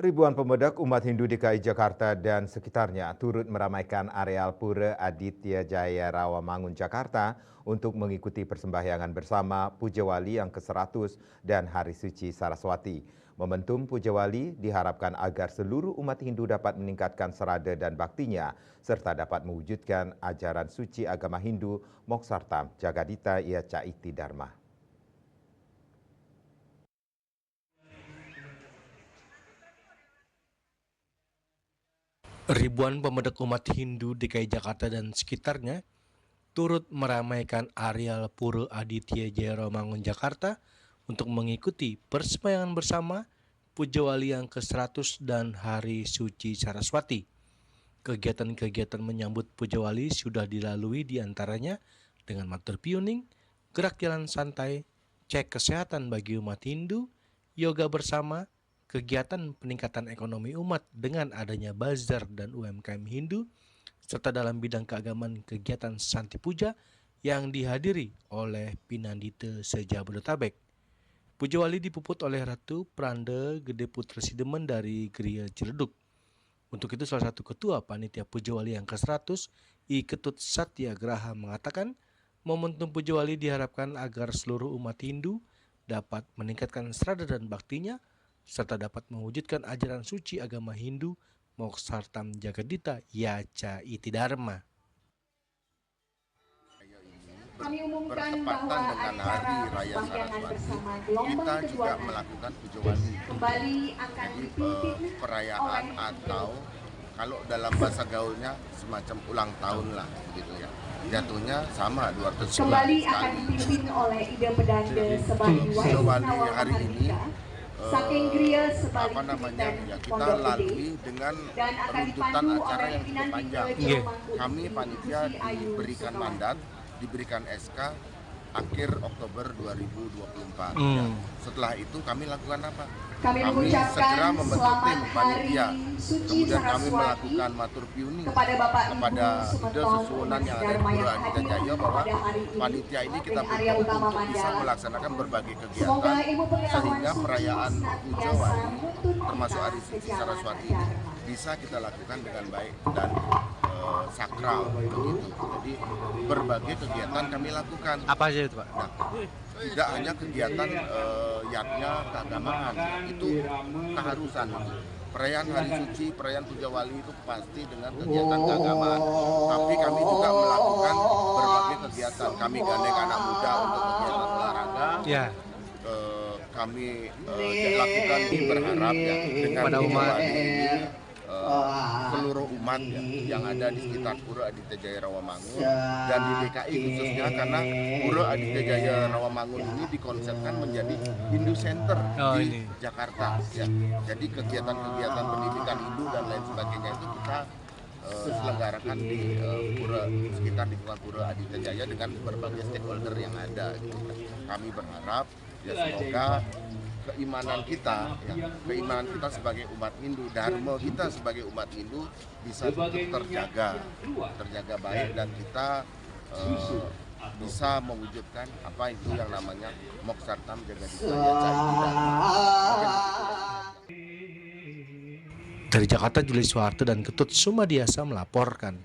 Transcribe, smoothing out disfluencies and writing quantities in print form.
Ribuan pemuda umat Hindu DKI Jakarta dan sekitarnya turut meramaikan areal Pura Aditya Jaya Rawamangun, Jakarta untuk mengikuti persembahyangan bersama Puja Wali yang ke-100 dan Hari Suci Saraswati. Momentum Puja Wali diharapkan agar seluruh umat Hindu dapat meningkatkan serada dan baktinya, serta dapat mewujudkan ajaran suci agama Hindu Moksartam Jagadita Ia Caiti Dharma. Ribuan pemuda umat Hindu DKI Jakarta dan sekitarnya turut meramaikan areal Pura Aditya Jaya Rawamangun, Jakarta untuk mengikuti persembahyangan bersama Puja Wali yang ke-100 dan Hari Suci Saraswati. Kegiatan-kegiatan menyambut Puja Wali sudah dilalui diantaranya dengan matur piuning, gerak jalan santai, cek kesehatan bagi umat Hindu, yoga bersama, kegiatan peningkatan ekonomi umat dengan adanya bazar dan UMKM Hindu, serta dalam bidang keagamaan kegiatan Santi Puja yang dihadiri oleh Pinandita se-Jabodetabek. Puja Wali dipuput oleh Ratu Pranda Gede Putra Sidemen dari Geria Ciledug. Untuk itu salah satu ketua panitia Puja Wali yang ke-100, I Ketut Satyagraha mengatakan, momentum Puja Wali diharapkan agar seluruh umat Hindu dapat meningkatkan serada dan baktinya, serta dapat mewujudkan ajaran suci agama Hindu Moksartam Jagadita Ia Caiti Dharma. Kami umumkan bahwa dengan Hari Raya Saraswati, kita juga melakukan Puja Wali. kembali akan dipimpin perayaan atau kalau dalam bahasa gaulnya semacam ulang tahun lah gitu ya. Jatuhnya sama 200 kembali akan sekali. dipimpin oleh Ida Pedanda Sebali Puja Wali hari ini Saking Gria Sebali ya kita lalui dengan runtutan acara yang cukup panjang. Kami panitia diberikan mandat, diberikan SK akhir Oktober 2024. Ya. Setelah itu kami lakukan apa? Kami segera membentuk tim panitia. Suci Kemudian kami Saraswati melakukan matur piuning kepada Bapak kepada ide susunan yang ada di Pura Aditya Jaya bahwa panitia ini kita bentuk untuk bisa melaksanakan berbagai kegiatan sehingga perayaan Puja Wali termasuk Hari Suci Saraswati ini bisa kita lakukan dengan baik dan sakral begitu. Jadi berbagai kegiatan kami lakukan. Apa aja itu, Pak? Nah, tidak hanya kegiatan yatnya keagamaan, itu keharusan. Perayaan Hari Suci, perayaan Puja Wali itu pasti dengan kegiatan keagamaan. Tapi kami juga melakukan berbagai kegiatan. Kami gandeng anak muda untuk kegiatan olahraga. Ya. Kami lakukan berharap ya dengan Puja Wali ini seluruh umat ya, yang ada di sekitar Pura Aditya Jaya Rawamangun dan di DKI khususnya, karena Pura Aditya Jaya Rawamangun ini dikonsepkan menjadi Hindu Center di Jakarta ya. Jadi kegiatan-kegiatan pendidikan Hindu dan lain sebagainya itu kita selenggarakan di Pura, sekitar lingkungan Pura Aditya Jaya dengan berbagai stakeholder yang ada gitu. Kami berharap ya semoga keimanan kita, ya, keimanan kita sebagai umat Hindu, dharma kita sebagai umat Hindu bisa tetap terjaga baik, dan kita bisa mewujudkan apa itu yang namanya Moksartam Jagadita Ia Caiti Dharma. Dari Jakarta, Juli Soeharto dan Ketut Sumadiasa melaporkan.